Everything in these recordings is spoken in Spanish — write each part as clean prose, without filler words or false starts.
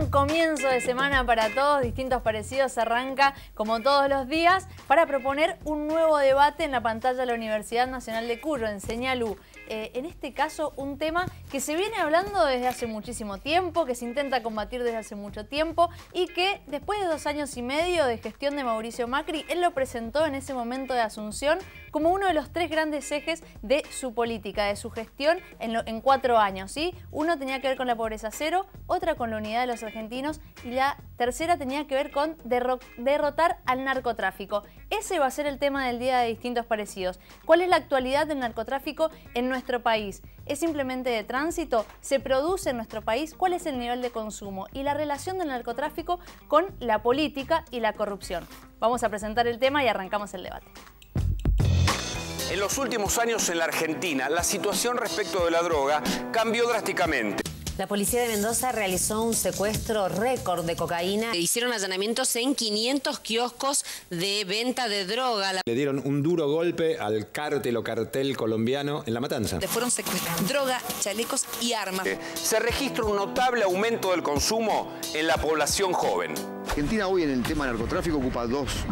Buen comienzo de semana para todos. Distintos Parecidos arranca como todos los días para proponer un nuevo debate en la pantalla de la Universidad Nacional de Cuyo, en Señalú. En este caso, un tema que se viene hablando desde hace muchísimo tiempo, que se intenta combatir desde hace mucho tiempo y que después de 2 años y medio de gestión de Mauricio Macri, él lo presentó en ese momento de Asunción como uno de los 3 grandes ejes de su política, de su gestión en 4 años, ¿sí? Uno tenía que ver con la pobreza cero, otra con la unidad de los argentinos y la tercera tenía que ver con derrotar al narcotráfico. Ese va a ser el tema del día de Distintos Parecidos. ¿Cuál es la actualidad del narcotráfico en nuestro país? ¿Es simplemente de tránsito? ¿Se produce en nuestro país? ¿Cuál es el nivel de consumo? Y la relación del narcotráfico con la política y la corrupción. Vamos a presentar el tema y arrancamos el debate. En los últimos años en la Argentina, la situación respecto de la droga cambió drásticamente. La policía de Mendoza realizó un secuestro récord de cocaína. Hicieron allanamientos en 500 kioscos de venta de droga. Le dieron un duro golpe al cártel o cartel colombiano en La Matanza. Le fueron secuestrados droga, chalecos y armas. Se registra un notable aumento del consumo en la población joven. Argentina hoy en el tema narcotráfico ocupa dos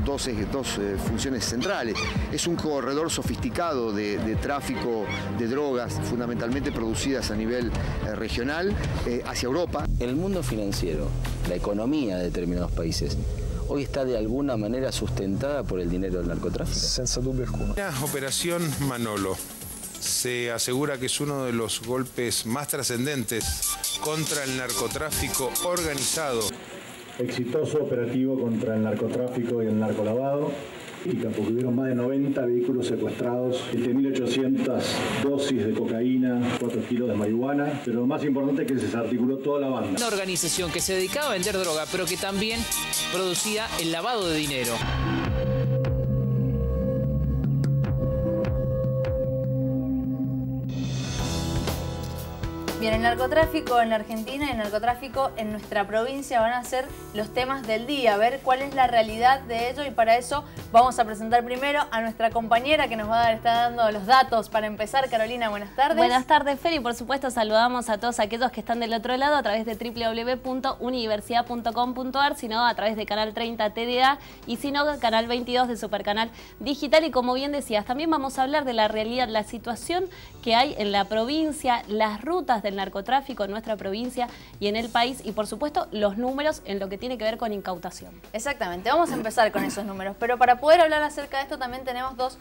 funciones centrales. Es un corredor sofisticado de tráfico de drogas, fundamentalmente producidas a nivel regional, hacia Europa. El mundo financiero, la economía de determinados países, hoy está de alguna manera sustentada por el dinero del narcotráfico. Senza dubbio alguno. La operación Manolo se asegura que es uno de los golpes más trascendentes contra el narcotráfico organizado. Exitoso operativo contra el narcotráfico y el narcolavado. Y porque hubieron más de 90 vehículos secuestrados, 7.800 dosis de cocaína, 4 kilos de marihuana. Pero lo más importante es que se desarticuló toda la banda. Una organización que se dedicaba a vender droga, pero que también producía el lavado de dinero. Bien, el narcotráfico en la Argentina y el narcotráfico en nuestra provincia van a ser los temas del día, a ver cuál es la realidad de ello, y para eso vamos a presentar primero a nuestra compañera que nos va a estar dando los datos. Para empezar, Carolina, buenas tardes. Buenas tardes, Fer, y por supuesto saludamos a todos aquellos que están del otro lado a través de www.universidad.com.ar, sino a través de Canal 30 TDA y si no, Canal 22 de Supercanal Digital. Y como bien decías, también vamos a hablar de la realidad, la situación que hay en la provincia, las rutas del narcotráfico en nuestra provincia y en el país, y por supuesto los números en lo que tiene que ver con incautación. Exactamente, vamos a empezar con esos números, pero para poder hablar acerca de esto también tenemos 2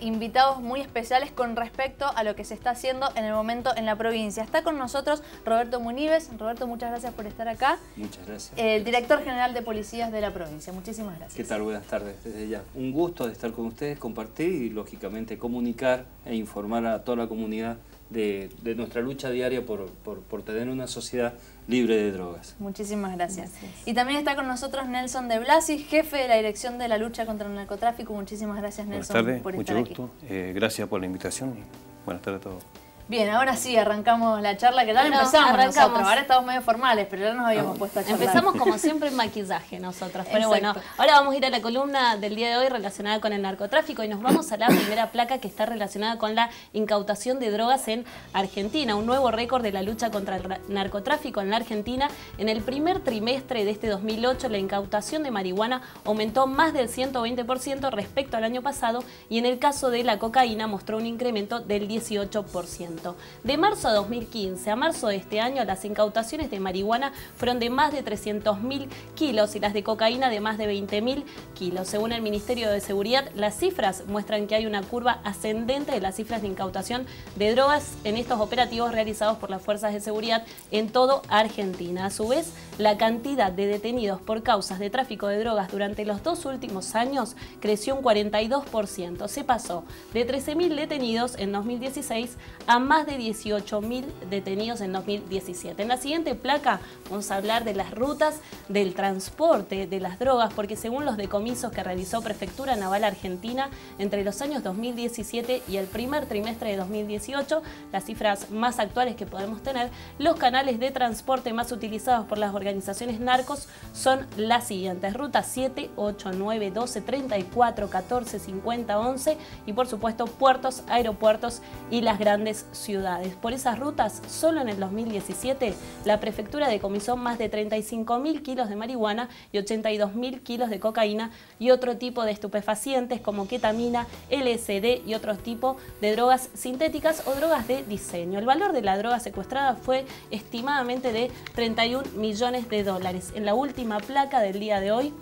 invitados muy especiales con respecto a lo que se está haciendo en el momento en la provincia. Está con nosotros Roberto Munives. Roberto, muchas gracias por estar acá. Muchas gracias. El director general de policías de la provincia. Muchísimas gracias. ¿Qué tal? Buenas tardes desde ya. Un gusto de estar con ustedes, compartir y lógicamente comunicar e informar a toda la comunidad de nuestra lucha diaria por tener una sociedad libre de drogas. Muchísimas gracias. Y también está con nosotros Nelson de Blasi, jefe de la Dirección de la Lucha contra el Narcotráfico. Muchísimas gracias, Nelson, buenas tardes, por mucho estar gusto. aquí. Gracias por la invitación y buenas tardes a todos. Bien, ahora sí, arrancamos la charla, que tal empezamos nosotros. Ahora estamos medio formales, pero ya nos habíamos puesto a charlar. Empezamos como siempre en maquillaje nosotros, pero Exacto. bueno, ahora vamos a ir a la columna del día de hoy relacionada con el narcotráfico y nos vamos a la primera placa que está relacionada con la incautación de drogas en Argentina, un nuevo récord de la lucha contra el narcotráfico en la Argentina. En el primer trimestre de este 2008, la incautación de marihuana aumentó más del 120% respecto al año pasado y en el caso de la cocaína mostró un incremento del 18%. De marzo de 2015 a marzo de este año, las incautaciones de marihuana fueron de más de 300.000 kilos y las de cocaína de más de 20.000 kilos. Según el Ministerio de Seguridad, las cifras muestran que hay una curva ascendente de las cifras de incautación de drogas en estos operativos realizados por las fuerzas de seguridad en todo Argentina. A su vez, la cantidad de detenidos por causas de tráfico de drogas durante los 2 últimos años creció un 42%. Se pasó de 13.000 detenidos en 2016 a más de 18.000 detenidos en 2017. En la siguiente placa vamos a hablar de las rutas del transporte de las drogas, porque según los decomisos que realizó Prefectura Naval Argentina entre los años 2017 y el primer trimestre de 2018, las cifras más actuales que podemos tener, los canales de transporte más utilizados por las organizaciones narcos son las siguientes: ruta 7, 8, 9, 12, 34, 14, 50, 11 y por supuesto puertos, aeropuertos y las grandes ciudades. Por esas rutas, solo en el 2017, la prefectura decomisó más de 35.000 kilos de marihuana y 82.000 kilos de cocaína y otro tipo de estupefacientes como ketamina, LSD y otros tipos de drogas sintéticas o drogas de diseño. El valor de la droga secuestrada fue estimadamente de 31 millones de dólares. En la última placa del día de hoy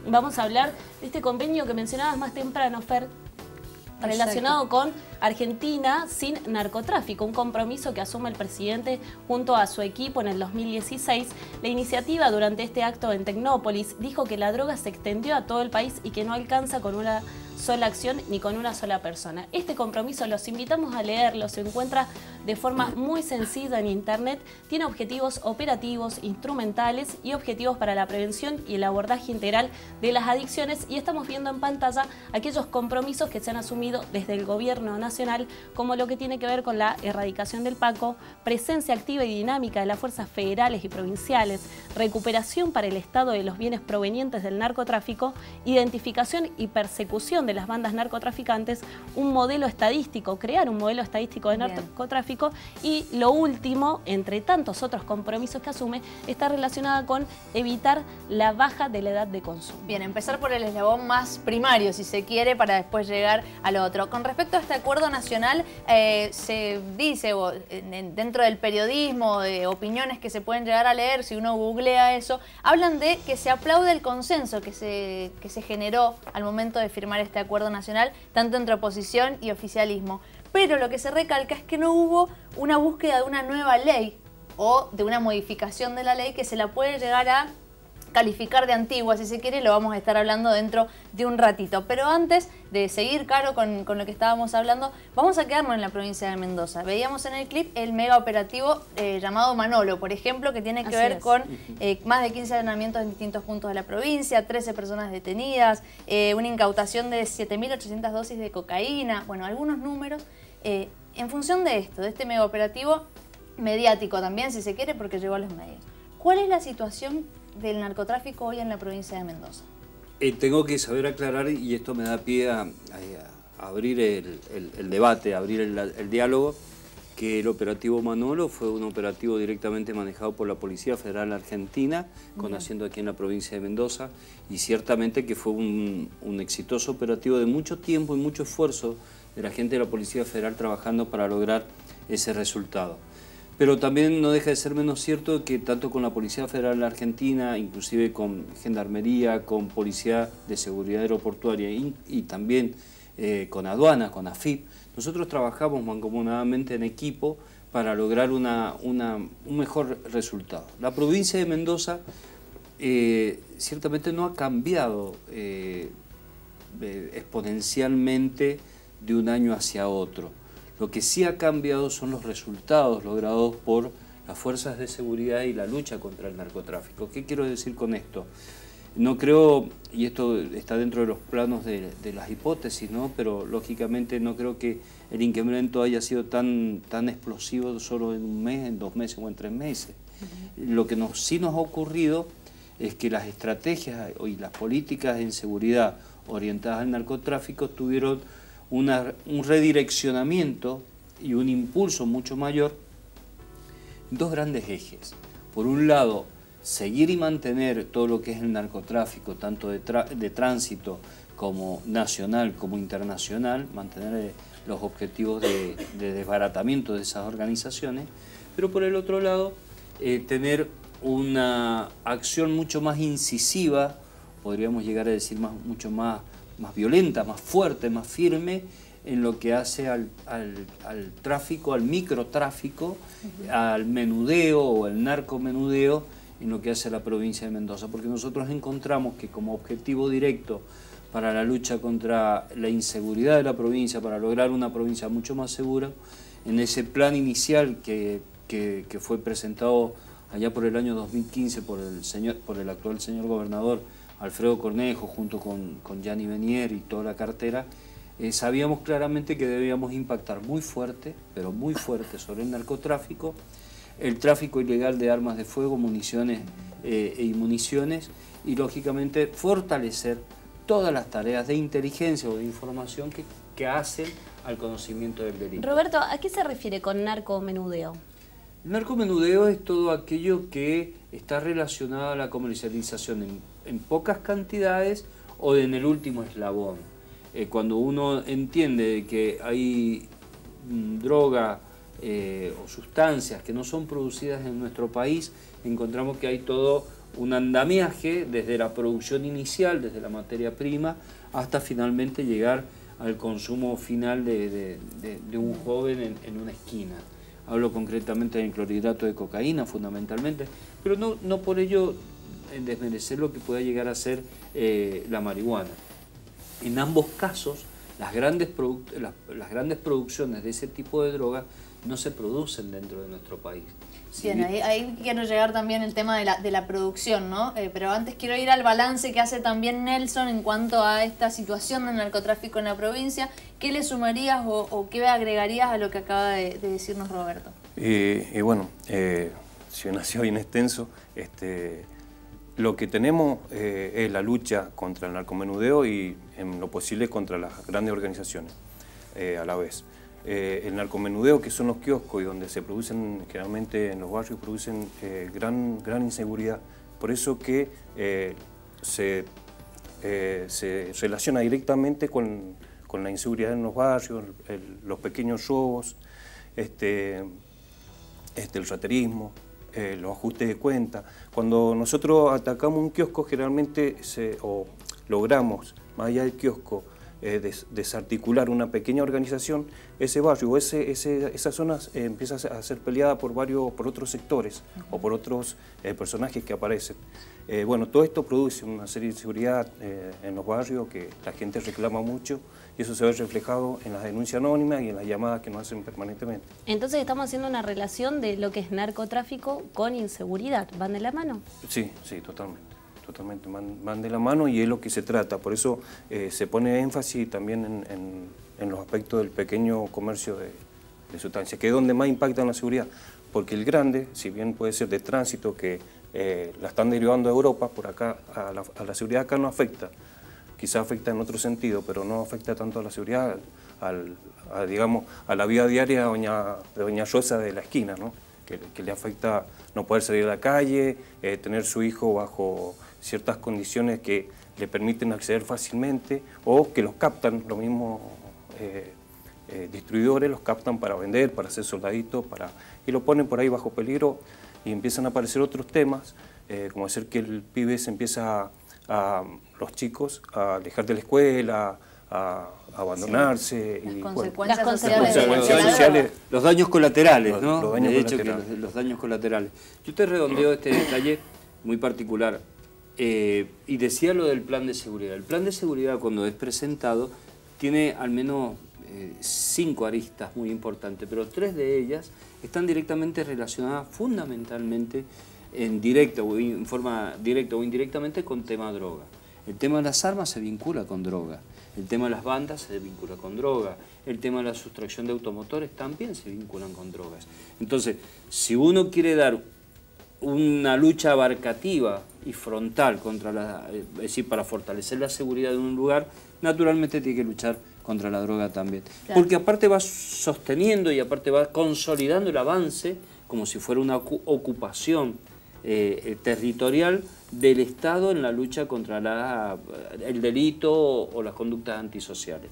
vamos a hablar de este convenio que mencionabas más temprano, Fer, relacionado con Argentina sin narcotráfico, un compromiso que asume el presidente junto a su equipo en el 2016. La iniciativa durante este acto en Tecnópolis dijo que la droga se extendió a todo el país y que no alcanza con una sola acción ni con una sola persona. Este compromiso los invitamos a leerlo, se encuentra de forma muy sencilla en internet, tiene objetivos operativos, instrumentales y objetivos para la prevención y el abordaje integral de las adicciones, y estamos viendo en pantalla aquellos compromisos que se han asumido desde el gobierno nacional, como lo que tiene que ver con la erradicación del PACO, presencia activa y dinámica de las fuerzas federales y provinciales, recuperación para el Estado de los bienes provenientes del narcotráfico, identificación y persecución de las bandas narcotraficantes, un modelo estadístico, crear un modelo estadístico de narcotráfico, y lo último, entre tantos otros compromisos que asume, está relacionada con evitar la baja de la edad de consumo. Bien, empezar por el eslabón más primario, si se quiere, para después llegar al otro. Con respecto a este acuerdo nacional, se dice, dentro del periodismo, de opiniones que se pueden llegar a leer, si uno googlea eso, hablan de que se aplaude el consenso que se generó al momento de firmar este acuerdo nacional, tanto entre oposición y oficialismo. Pero lo que se recalca es que no hubo una búsqueda de una nueva ley o de una modificación de la ley que se la puede llegar a calificar de antigua, si se quiere, lo vamos a estar hablando dentro de un ratito. Pero antes de seguir, Caro, con lo que estábamos hablando, vamos a quedarnos en la provincia de Mendoza. Veíamos en el clip el mega operativo llamado Manolo, por ejemplo, que tiene que ver con más de 15 allanamientos en distintos puntos de la provincia, 13 personas detenidas, una incautación de 7.800 dosis de cocaína, bueno, algunos números. En función de esto, de este mega operativo mediático también, si se quiere, porque llegó a los medios, ¿cuál es la situación del narcotráfico hoy en la provincia de Mendoza? Tengo que saber aclarar, y esto me da pie a abrir el debate, a abrir el diálogo, que el operativo Manolo fue un operativo directamente manejado por la Policía Federal Argentina, con asiento aquí en la provincia de Mendoza, y ciertamente que fue un exitoso operativo de mucho tiempo y mucho esfuerzo de la gente de la Policía Federal trabajando para lograr ese resultado. Pero también no deja de ser menos cierto que tanto con la Policía Federal Argentina, inclusive con Gendarmería, con Policía de Seguridad Aeroportuaria y también con aduanas, con AFIP, nosotros trabajamos mancomunadamente en equipo para lograr un mejor resultado. La provincia de Mendoza ciertamente no ha cambiado exponencialmente de un año hacia otro. Lo que sí ha cambiado son los resultados logrados por las fuerzas de seguridad y la lucha contra el narcotráfico. ¿Qué quiero decir con esto? No creo, y esto está dentro de los planos de las hipótesis, ¿no? Pero lógicamente no creo que el incremento haya sido tan explosivo solo en un mes, en 2 meses o en 3 meses. Lo que sí nos ha ocurrido es que las estrategias y las políticas en seguridad orientadas al narcotráfico tuvieron un redireccionamiento y un impulso mucho mayor en 2 grandes ejes. Por un lado, seguir y mantener todo lo que es el narcotráfico, tanto de tránsito como nacional como internacional, mantener los objetivos de desbaratamiento de esas organizaciones, pero por el otro lado, tener una acción mucho más incisiva, podríamos llegar a decir mucho más violenta, más fuerte, más firme en lo que hace al tráfico, al microtráfico, al menudeo o al narcomenudeo en lo que hace la provincia de Mendoza, porque nosotros encontramos que como objetivo directo para la lucha contra la inseguridad de la provincia, para lograr una provincia mucho más segura, en ese plan inicial que fue presentado allá por el año 2015 por el actual señor gobernador Alfredo Cornejo, junto con Gianni Benier y toda la cartera, sabíamos claramente que debíamos impactar muy fuerte, pero muy fuerte, sobre el narcotráfico, el tráfico ilegal de armas de fuego, municiones y municiones, y lógicamente fortalecer todas las tareas de inteligencia o de información que hacen al conocimiento del delito. Roberto, ¿a qué se refiere con narcomenudeo? El narcomenudeo es todo aquello que está relacionado a la comercialización en pocas cantidades o en el último eslabón. Cuando uno entiende que hay droga o sustancias que no son producidas en nuestro país, encontramos que hay todo un andamiaje desde la producción inicial, desde la materia prima, hasta finalmente llegar al consumo final de un joven en una esquina. Hablo concretamente del clorhidrato de cocaína fundamentalmente, pero no por ello desmerecer lo que pueda llegar a ser la marihuana. En ambos casos, las grandes producciones de ese tipo de drogas no se producen dentro de nuestro país. Bien, ahí quiero llegar también el tema de la producción, ¿no? Pero antes quiero ir al balance que hace también Nelson en cuanto a esta situación del narcotráfico en la provincia. ¿Qué le sumarías o qué agregarías a lo que acaba de decirnos Roberto? Bueno, si bien ha sido bien extenso, lo que tenemos es la lucha contra el narcomenudeo y en lo posible contra las grandes organizaciones a la vez. El narcomenudeo, que son los kioscos y donde se producen, generalmente en los barrios, producen gran inseguridad. Por eso que se relaciona directamente con la inseguridad en los barrios, los pequeños robos, el raterismo, los ajustes de cuenta. Cuando nosotros atacamos un kiosco, generalmente logramos, más allá del kiosco, desarticular una pequeña organización, ese barrio o esa zona empieza a ser peleada por otros sectores o por otros personajes que aparecen. Bueno, todo esto produce una serie de inseguridad en los barrios que la gente reclama mucho y eso se ve reflejado en las denuncias anónimas y en las llamadas que nos hacen permanentemente. Entonces estamos haciendo una relación de lo que es narcotráfico con inseguridad. ¿Van de la mano? Sí, totalmente. Totalmente, van de la mano y es lo que se trata. Por eso se pone énfasis también en los aspectos del pequeño comercio de sustancias, que es donde más impacta en la seguridad. Porque el grande, si bien puede ser de tránsito, que la están derivando a Europa, por acá a la seguridad acá no afecta. Quizá afecta en otro sentido, pero no afecta tanto a la seguridad, digamos, a la vida diaria de Doña Rosa de la esquina, ¿no? Que le afecta no poder salir a la calle, tener su hijo bajo ciertas condiciones que le permiten acceder fácilmente o que los captan, los mismos distribuidores los captan para vender, para hacer soldaditos, y lo ponen por ahí bajo peligro y empiezan a aparecer otros temas, como hacer que el pibe se empieza los chicos a alejar de la escuela, a abandonarse. Sí. Y Las consecuencias sociales. Los daños colaterales, ¿no? Los daños colaterales. Los daños colaterales. Yo te redondeo este detalle muy particular. Y decía lo del plan de seguridad. El plan de seguridad, cuando es presentado, tiene al menos 5 aristas muy importantes, pero 3 de ellas están directamente relacionadas fundamentalmente en forma directa o indirectamente con tema droga. El tema de las armas se vincula con droga, el tema de las bandas se vincula con droga, el tema de la sustracción de automotores también se vinculan con drogas. Entonces, si uno quiere dar una lucha abarcativa y frontal contra es decir, para fortalecer la seguridad de un lugar, naturalmente tiene que luchar contra la droga también. Claro. Porque aparte va sosteniendo y aparte va consolidando el avance como si fuera una ocupación territorial del Estado en la lucha contra el delito o las conductas antisociales.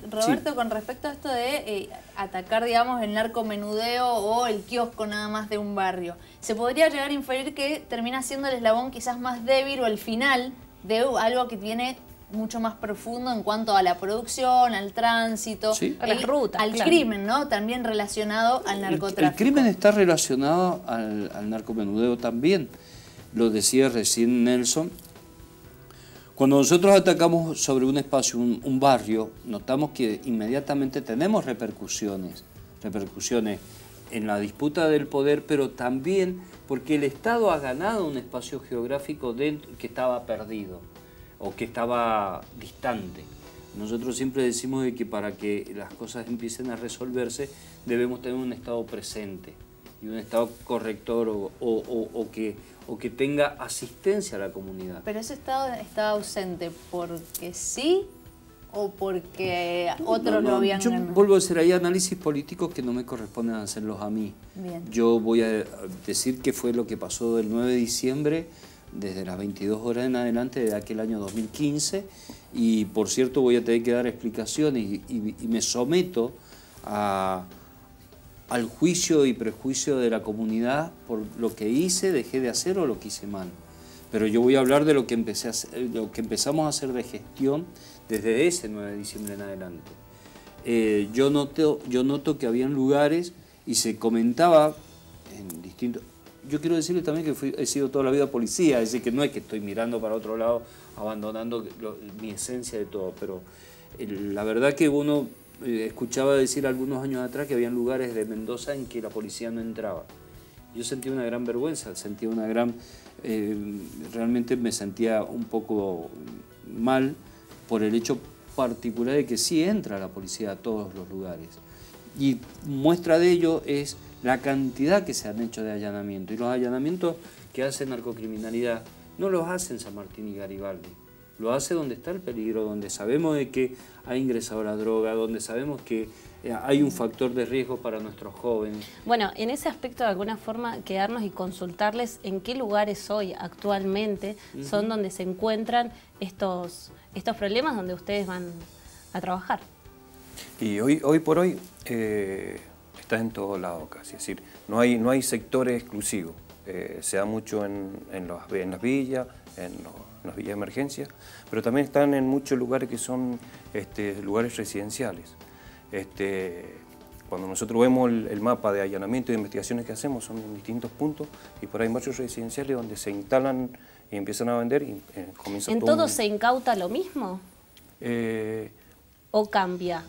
Roberto, sí. Con respecto a esto de atacar, digamos, el narcomenudeo o el kiosco nada más de un barrio, ¿se podría llegar a inferir que termina siendo el eslabón quizás más débil o el final de algo que tiene mucho más profundo en cuanto a la producción, al tránsito, sí, a las rutas, al crimen, ¿no? También relacionado al narcotráfico. El crimen está relacionado al narcomenudeo también. Lo decía recién Nelson. Cuando nosotros atacamos sobre un espacio, un barrio, notamos que inmediatamente tenemos repercusiones en la disputa del poder, pero también porque el Estado ha ganado un espacio geográfico que estaba perdido o que estaba distante. Nosotros siempre decimos de que para que las cosas empiecen a resolverse debemos tener un Estado presente y un Estado corrector o que tenga asistencia a la comunidad. Pero ese Estado está ausente porque sí o porque otros lo habían Yo ganado? vuelvo a hacer ahí análisis políticos que no me corresponden hacerlos a mí. Bien. Yo voy a decir que fue lo que pasó el 9 de diciembre, desde las 22 horas en adelante de aquel año 2015, y por cierto voy a tener que dar explicaciones y me someto al juicio y prejuicio de la comunidad por lo que hice, dejé de hacer o lo que hice mal. Pero yo voy a hablar de lo que empezamos a hacer de gestión desde ese 9 de diciembre en adelante. Yo noto que habían lugares y se comentaba en distintos... Yo quiero decirles también que he sido toda la vida policía, es decir, que no es que estoy mirando para otro lado, abandonando mi esencia de todo, pero la verdad que uno escuchaba decir algunos años atrás que habían lugares de Mendoza en que la policía no entraba. Yo sentía una gran vergüenza, sentía una gran... realmente me sentía un poco mal por el hecho particular de que sí entra la policía a todos los lugares. Y muestra de ello es la cantidad que se han hecho de allanamientos. Y los allanamientos que hace narcocriminalidad no los hace en San Martín y Garibaldi. Lo hace donde está el peligro, donde sabemos de que ha ingresado la droga, donde sabemos que hay un factor de riesgo para nuestros jóvenes. Bueno, en ese aspecto de alguna forma quedarnos y consultarles en qué lugares hoy actualmente son donde se encuentran estos problemas donde ustedes van a trabajar. Y hoy por hoy está en todos lados casi, es decir, no hay sectores exclusivos. Se da mucho en las villas, en las villas de emergencia, pero también están en muchos lugares que son lugares residenciales. Cuando nosotros vemos el mapa de allanamiento y de investigaciones que hacemos, son en distintos puntos, y por ahí hay barrios residenciales donde se instalan y empiezan a vender y comienza ¿En todo todo se incauta lo mismo? ¿O cambia?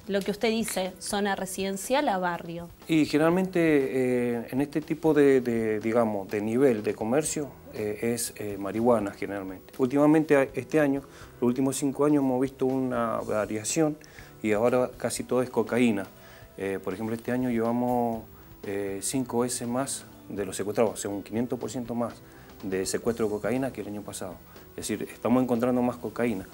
Lo que usted dice, zona residencial a barrio. Y generalmente en este tipo de nivel de comercio es marihuana generalmente. Últimamente este año, los últimos 5 años hemos visto una variación y ahora casi todo es cocaína. Por ejemplo, este año llevamos 5 veces más de los secuestrados, o sea, un 500% más de secuestro de cocaína que el año pasado. Es decir, estamos encontrando más cocaína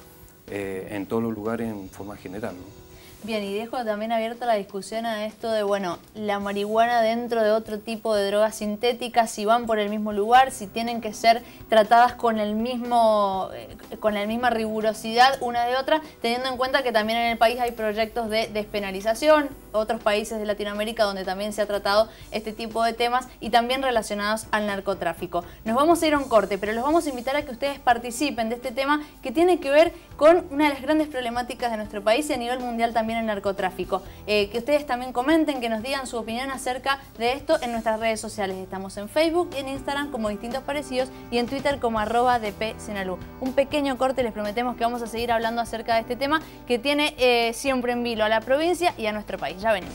en todos los lugares en forma general, ¿no? Bien, y dejo también abierta la discusión a esto de, bueno, la marihuana dentro de otro tipo de drogas sintéticas, si van por el mismo lugar, si tienen que ser tratadas con la misma rigurosidad una de otra, teniendo en cuenta que también en el país hay proyectos de despenalización, otros países de Latinoamérica donde también se ha tratado este tipo de temas y también relacionados al narcotráfico. Nos vamos a ir a un corte, pero los vamos a invitar a que ustedes participen de este tema que tiene que ver con una de las grandes problemáticas de nuestro país y a nivel mundial también el narcotráfico. Que ustedes también comenten, que nos digan su opinión acerca de esto en nuestras redes sociales. Estamos en Facebook y en Instagram como Distintos Parecidos y en Twitter como @dpsenalú. Un pequeño corte, les prometemos que vamos a seguir hablando acerca de este tema que tiene siempre en vilo a la provincia y a nuestro país. Ya venimos.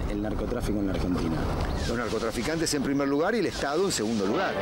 El narcotráfico en la Argentina. Los narcotraficantes en primer lugar y el Estado en segundo lugar.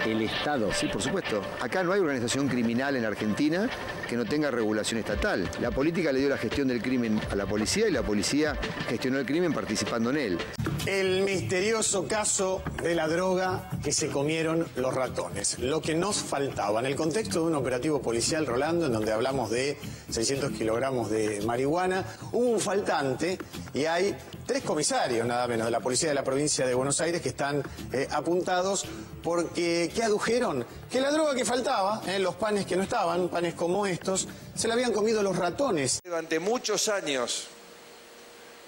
¿El Estado? Sí, por supuesto. Acá no hay organización criminal en Argentina que no tenga regulación estatal. La política le dio la gestión del crimen a la policía y la policía gestionó el crimen participando en él. El misterioso caso de la droga que se comieron los ratones. Lo que nos faltaba en el contexto de un operativo policial, Rolando, en donde hablamos de 600 kilogramos de marihuana, hubo un faltante y hay 3 comisarios, nada menos, de la policía de la provincia de Buenos Aires que están apuntados porque, ¿qué adujeron? Que la droga que faltaba, los panes que no estaban, panes como estos, se la habían comido los ratones. Durante muchos años,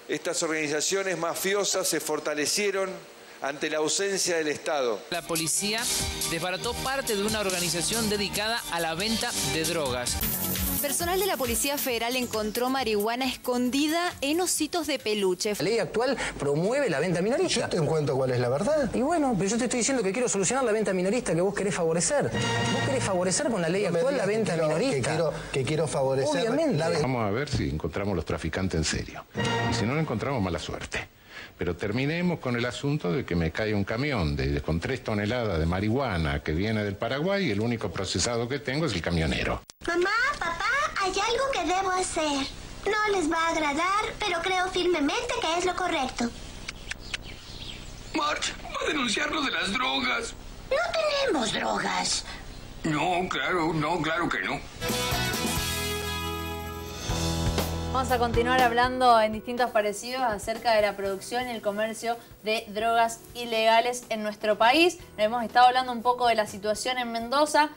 estas organizaciones mafiosas se fortalecieron ante la ausencia del Estado. La policía desbarató parte de una organización dedicada a la venta de drogas. Personal de la Policía Federal encontró marihuana escondida en ositos de peluche. La ley actual promueve la venta minorista. Yo te encuentro cuál es la verdad. Y bueno, pero yo te estoy diciendo que quiero solucionar la venta minorista que vos querés favorecer. Vos querés favorecer con la ley actual la venta minorista. Que quiero favorecer. Obviamente. Vamos a ver si encontramos los traficantes en serio. Y si no lo encontramos, mala suerte. pero terminemos con el asunto de que me cae un camión con 3 toneladas de marihuana que viene del Paraguay y el único procesado que tengo es el camionero. Mamá, papá, hay algo que debo hacer. No les va a agradar, pero creo firmemente que es lo correcto. Marge va a denunciarlo de las drogas. No tenemos drogas. No, claro que no. Vamos a continuar hablando en distintos parecidos acerca de la producción y el comercio de drogas ilegales en nuestro país. Hemos estado hablando un poco de la situación en Mendoza.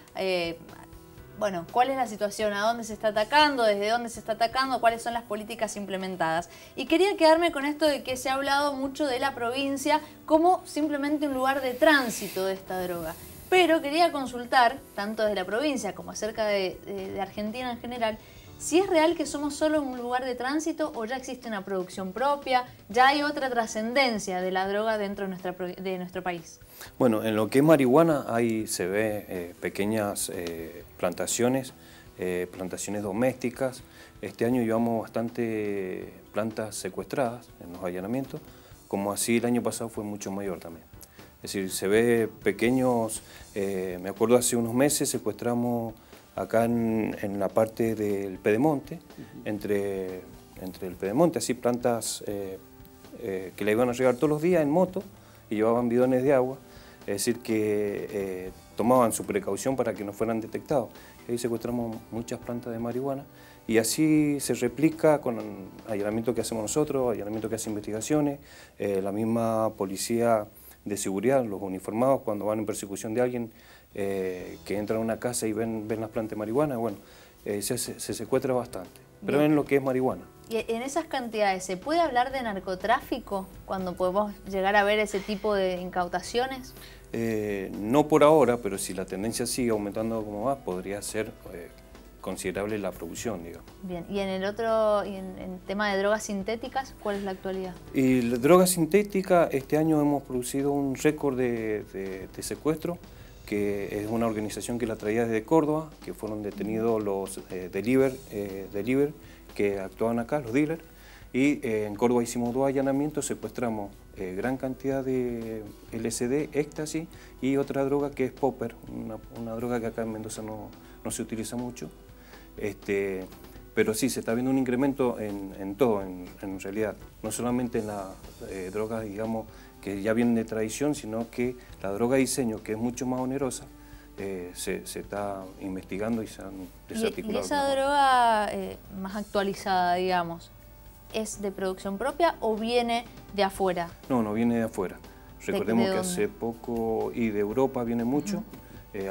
Bueno, ¿cuál es la situación? ¿A dónde se está atacando? ¿Desde dónde se está atacando? ¿Cuáles son las políticas implementadas? Y quería quedarme con esto de que se ha hablado mucho de la provincia como simplemente un lugar de tránsito de esta droga. Pero quería consultar, tanto desde la provincia como acerca de Argentina en general, si es real que somos solo un lugar de tránsito o ya existe una producción propia, ya hay otra trascendencia de la droga dentro de nuestro país. Bueno, en lo que es marihuana ahí se ve pequeñas plantaciones domésticas. Este año llevamos bastante plantas secuestradas en los allanamientos, como así el año pasado fue mucho mayor también. Es decir, se ve pequeños, me acuerdo hace unos meses secuestramos acá en la parte del Pedemonte, entre el Pedemonte, así plantas que la iban a regar todos los días en moto y llevaban bidones de agua, es decir que tomaban su precaución para que no fueran detectados. Ahí secuestramos muchas plantas de marihuana y así se replica con allanamientos que hacemos nosotros, allanamientos que hacen investigaciones, la misma policía de seguridad, los uniformados cuando van en persecución de alguien que entran a una casa y ven las plantas de marihuana, bueno, se secuestra bastante, pero en lo que es marihuana. ¿Y en esas cantidades se puede hablar de narcotráfico cuando podemos llegar a ver ese tipo de incautaciones? No por ahora, pero si la tendencia sigue aumentando como va, podría ser considerable la producción, digamos. Bien, y en el otro, y en tema de drogas sintéticas, ¿cuál es la actualidad? Y la droga sintética, este año hemos producido un récord de secuestro, que es una organización que la traía desde Córdoba, que fueron detenidos los deliver que actuaban acá, los dealers, y en Córdoba hicimos 2 allanamientos, secuestramos gran cantidad de LSD, éxtasis y otra droga que es popper, una droga que acá en Mendoza no se utiliza mucho, pero sí, se está viendo un incremento en todo, en realidad, no solamente en las drogas, digamos, que ya vienen de tradición, sino que la droga de diseño, que es mucho más onerosa, se está investigando y se han desarticulado. ¿Y esa droga más actualizada, digamos, es de producción propia o viene de afuera? No viene de afuera. Recordemos que hace poco, y de Europa viene mucho,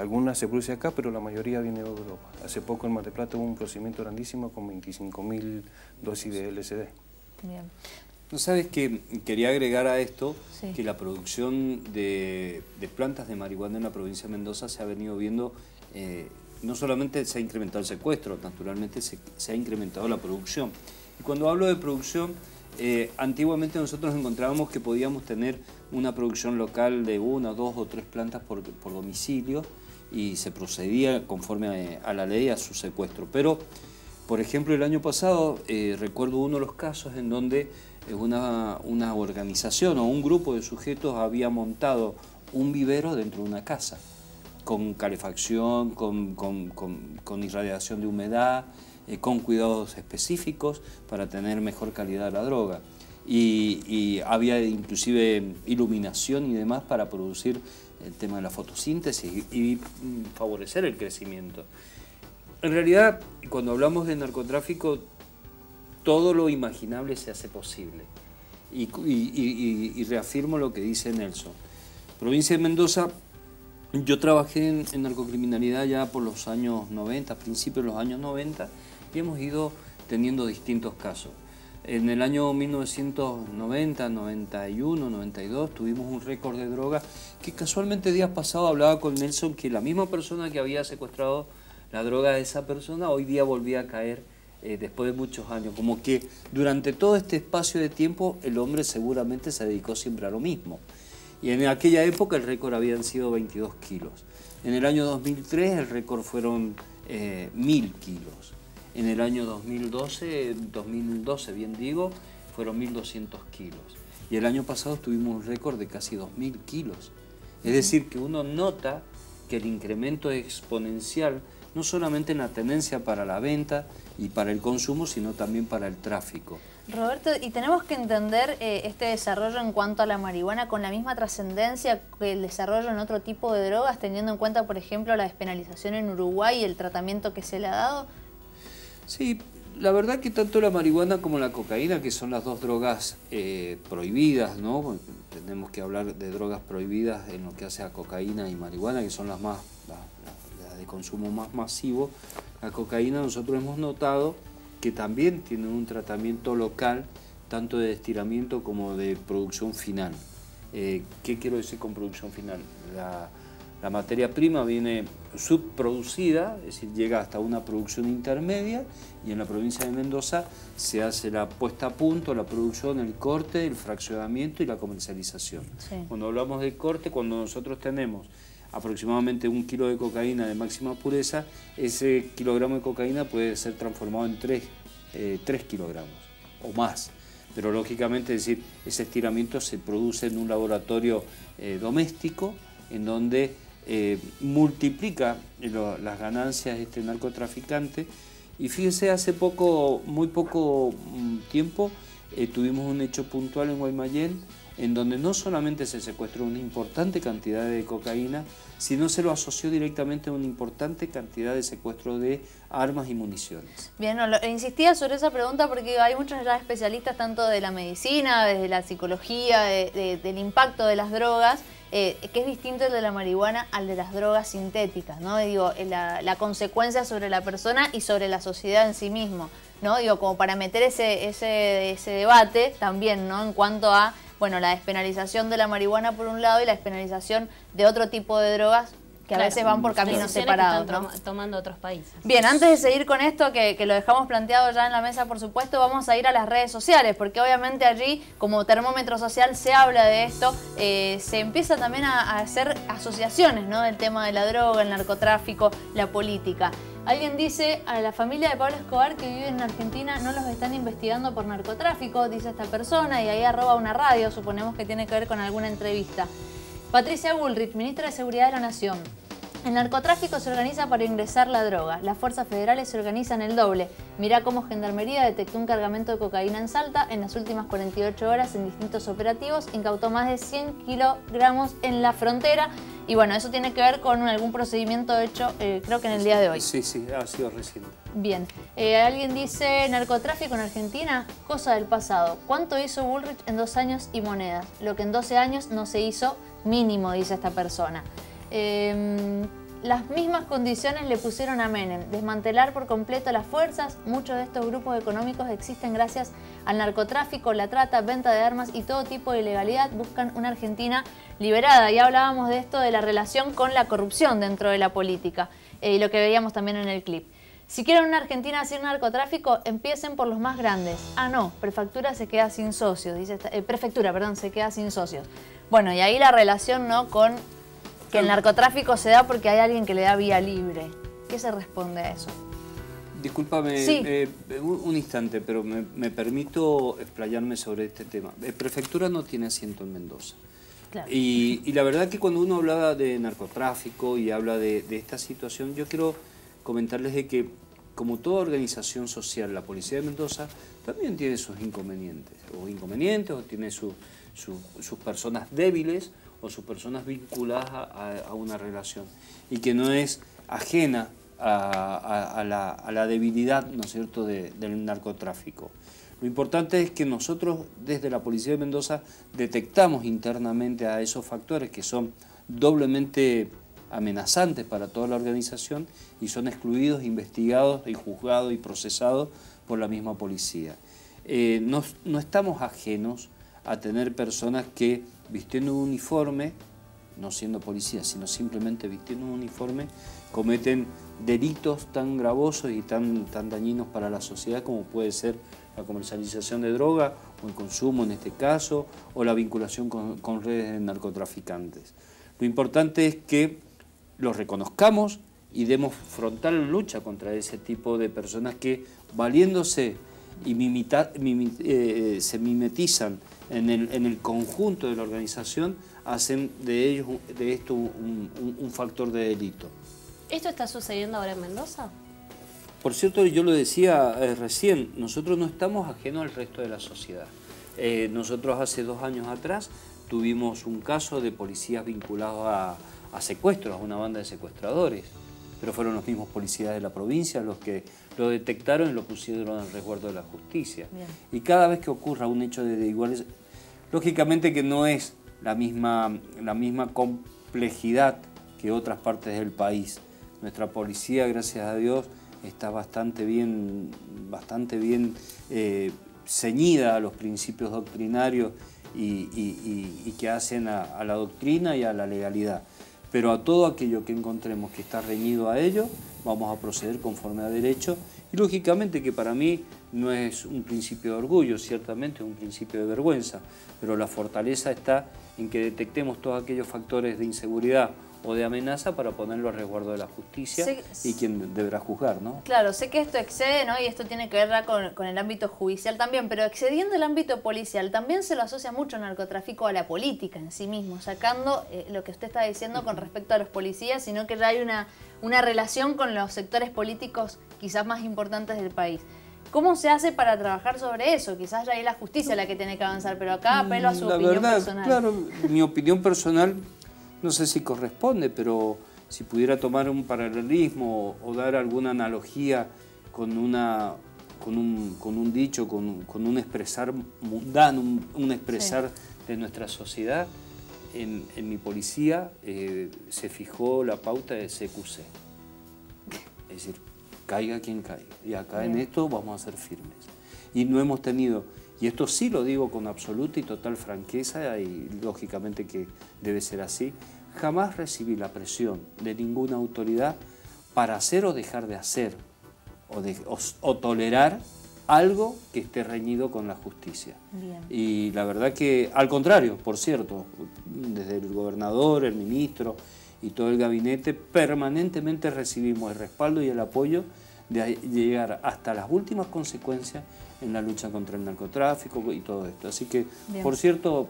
algunas se produce acá, pero la mayoría viene de Europa. Hace poco en Mar del Plata hubo un procedimiento grandísimo con 25.000 dosis de LSD. Bien. ¿No sabes que quería agregar a esto sí, que la producción de plantas de marihuana en la provincia de Mendoza se ha venido viendo, no solamente se ha incrementado el secuestro, naturalmente se ha incrementado la producción. Y cuando hablo de producción, antiguamente nosotros encontrábamos que podíamos tener una producción local de 1, 2 o 3 plantas por domicilio y se procedía conforme a la ley a su secuestro. Pero, por ejemplo, el año pasado recuerdo uno de los casos en donde una organización o un grupo de sujetos había montado un vivero dentro de una casa, con calefacción, con irradiación de humedad, con cuidados específicos para tener mejor calidad de la droga. Y había inclusive iluminación y demás para producir el tema de la fotosíntesis y favorecer el crecimiento. En realidad, cuando hablamos de narcotráfico, todo lo imaginable se hace posible. Y reafirmo lo que dice Nelson. Provincia de Mendoza, yo trabajé en narcocriminalidad ya por los años 90, principios de los años 90, y hemos ido teniendo distintos casos. En el año 1990, 91, 92 tuvimos un récord de droga que casualmente días pasados hablaba con Nelson que la misma persona que había secuestrado la droga de esa persona hoy día volvía a caer después de muchos años. Como que durante todo este espacio de tiempo el hombre seguramente se dedicó siempre a lo mismo. Y en aquella época el récord habían sido 22 kilos. En el año 2003 el récord fueron 1000 kilos. En el año 2012 bien digo, fueron 1200 kilos. y el año pasado tuvimos un récord de casi 2.000 kilos. Es decir, que uno nota que el incremento es exponencial, no solamente en la tendencia para la venta y para el consumo, sino también para el tráfico. Roberto, y tenemos que entender este desarrollo en cuanto a la marihuana con la misma trascendencia que el desarrollo en otro tipo de drogas, teniendo en cuenta, por ejemplo, la despenalización en Uruguay y el tratamiento que se le ha dado. Sí, la verdad que tanto la marihuana como la cocaína, que son las dos drogas prohibidas, ¿no? Tenemos que hablar de drogas prohibidas en lo que hace a cocaína y marihuana, que son las de consumo más masivo. La cocaína nosotros hemos notado que también tienen un tratamiento local, tanto de estiramiento como de producción final. ¿Qué quiero decir con producción final? La materia prima viene subproducida, es decir, llega hasta una producción intermedia, y en la provincia de Mendoza se hace la puesta a punto, la producción, el corte, el fraccionamiento y la comercialización. Sí. Cuando hablamos de corte, cuando nosotros tenemos aproximadamente 1 kilo de cocaína de máxima pureza, ese kilogramo de cocaína puede ser transformado en 3 kilogramos o más. Pero lógicamente, es decir, ese estiramiento se produce en un laboratorio doméstico, en donde multiplica las ganancias de este narcotraficante. Y fíjese, hace muy poco tiempo tuvimos un hecho puntual en Guaymallén, en donde no solamente se secuestró una importante cantidad de cocaína, sino se lo asoció directamente a una importante cantidad de secuestro de armas y municiones. Bien, insistía sobre esa pregunta porque hay muchos ya especialistas, tanto de la medicina, desde la psicología, del impacto de las drogas, que es distinto el de la marihuana al de las drogas sintéticas, ¿no? Digo, la consecuencia sobre la persona y sobre la sociedad en sí mismo, ¿no? Digo, como para meter ese debate también, ¿no? En cuanto a, bueno, la despenalización de la marihuana por un lado y la despenalización de otro tipo de drogas que a veces van por caminos separados, ¿no? Tomando otros países. Bien, antes de seguir con esto, que lo dejamos planteado ya en la mesa, por supuesto, vamos a ir a las redes sociales, porque obviamente allí, como termómetro social, se habla de esto, se empieza también a hacer asociaciones, ¿no? Del tema de la droga, el narcotráfico, la política. Alguien dice, a la familia de Pablo Escobar que vive en Argentina no los están investigando por narcotráfico, dice esta persona, y ahí arroba una radio, suponemos que tiene que ver con alguna entrevista. Patricia Bullrich, ministra de Seguridad de la Nación. El narcotráfico se organiza para ingresar la droga. Las fuerzas federales se organizan el doble. Mirá cómo Gendarmería detectó un cargamento de cocaína en Salta. En las últimas 48 horas, en distintos operativos, incautó más de 100 kilogramos en la frontera. Y bueno, eso tiene que ver con algún procedimiento hecho, creo que en el día de hoy. Sí, ha sido reciente. Bien. Alguien dice, narcotráfico en Argentina, cosa del pasado. ¿Cuánto hizo Bullrich en 2 años y monedas? Lo que en 12 años no se hizo mínimo, dice esta persona. Las mismas condiciones le pusieron a Menem, desmantelar por completo las fuerzas. Muchos de estos grupos económicos existen gracias al narcotráfico, la trata, venta de armas y todo tipo de ilegalidad. Buscan una Argentina liberada. Ya hablábamos de esto, de la relación con la corrupción dentro de la política, y lo que veíamos también en el clip. Si quieren una Argentina sin narcotráfico, empiecen por los más grandes. Ah, no, prefectura se queda sin socios, dice prefectura, perdón, se queda sin socios. Bueno, y ahí la relación, ¿no?, con que el narcotráfico se da porque hay alguien que le da vía libre. ¿Qué se responde a eso? Discúlpame, sí. Un instante, pero me permito explayarme sobre este tema. Prefectura no tiene asiento en Mendoza. Claro. Y la verdad que cuando uno habla de narcotráfico y habla de esta situación, yo quiero comentarles de que, como toda organización social, la Policía de Mendoza también tiene sus inconvenientes, o tiene sus personas débiles, o sus personas vinculadas a una relación, y que no es ajena a la debilidad, ¿no es cierto?, del narcotráfico. Lo importante es que nosotros desde la Policía de Mendoza detectamos internamente a esos factores que son doblemente amenazantes para toda la organización y son excluidos, investigados y juzgados y procesados por la misma policía. No estamos ajenos a tener personas que, vistiendo un uniforme, no siendo policías, sino simplemente vistiendo un uniforme, cometen delitos tan gravosos y tan dañinos para la sociedad como puede ser la comercialización de droga o el consumo en este caso, o la vinculación con redes de narcotraficantes. Lo importante es que los reconozcamos y demos frontal lucha contra ese tipo de personas que, valiéndose y se mimetizan en el conjunto de la organización, hacen de esto un factor de delito. ¿Esto está sucediendo ahora en Mendoza? Por cierto, yo lo decía recién, nosotros no estamos ajenos al resto de la sociedad. Nosotros hace 2 años atrás tuvimos un caso de policías vinculados a secuestros, a una banda de secuestradores, pero fueron los mismos policías de la provincia los que lo detectaron y lo pusieron al resguardo de la justicia. Bien. Y cada vez que ocurra un hecho de iguales, lógicamente que no es la misma complejidad que otras partes del país. Nuestra policía, gracias a Dios, está bastante bien ceñida a los principios doctrinarios y que hacen a la doctrina y a la legalidad. Pero a todo aquello que encontremos que está reñido a ello, vamos a proceder conforme a derecho. Y lógicamente que para mí no es un principio de orgullo, ciertamente es un principio de vergüenza, pero la fortaleza está en que detectemos todos aquellos factores de inseguridad o de amenaza para ponerlo a resguardo de la justicia y quien deberá juzgar, ¿no? Claro, sé que esto excede, ¿no? Y esto tiene que ver con el ámbito judicial también, pero excediendo el ámbito policial, también se lo asocia mucho el narcotráfico a la política en sí mismo, sacando lo que usted está diciendo con respecto a los policías, sino que ya hay una relación con los sectores políticos quizás más importantes del país. ¿Cómo se hace para trabajar sobre eso? Quizás ya hay la justicia la que tiene que avanzar, pero acá apelo a su opinión personal. Claro, mi opinión personal no sé si corresponde, pero si pudiera tomar un paralelismo o dar alguna analogía con un dicho, con un expresar mundano, un expresar de nuestra sociedad, en mi policía se fijó la pauta de CQC. Es decir, caiga quien caiga. Y acá en esto vamos a ser firmes. Y no hemos tenido, y esto sí lo digo con absoluta y total franqueza, y lógicamente que debe ser así, jamás recibí la presión de ninguna autoridad para hacer o dejar de hacer o tolerar algo que esté reñido con la justicia. Bien. Y la verdad que, al contrario, por cierto, desde el gobernador, el ministro y todo el gabinete, permanentemente recibimos el respaldo y el apoyo de llegar hasta las últimas consecuencias en la lucha contra el narcotráfico y todo esto. Así que, bien, por cierto,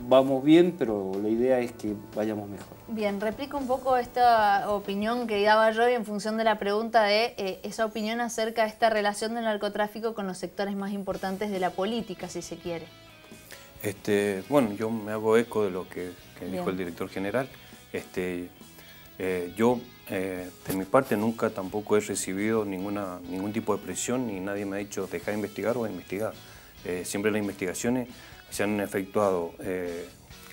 vamos bien, pero la idea es que vayamos mejor. Bien, replico un poco esta opinión que daba yo en función de la pregunta de esa opinión acerca de esta relación del narcotráfico con los sectores más importantes de la política, si se quiere. Bueno, yo me hago eco de lo que dijo el director general. Yo, de mi parte, nunca tampoco he recibido ningún tipo de presión, ni nadie me ha dicho dejar de investigar o investigar. Siempre las investigaciones se han efectuado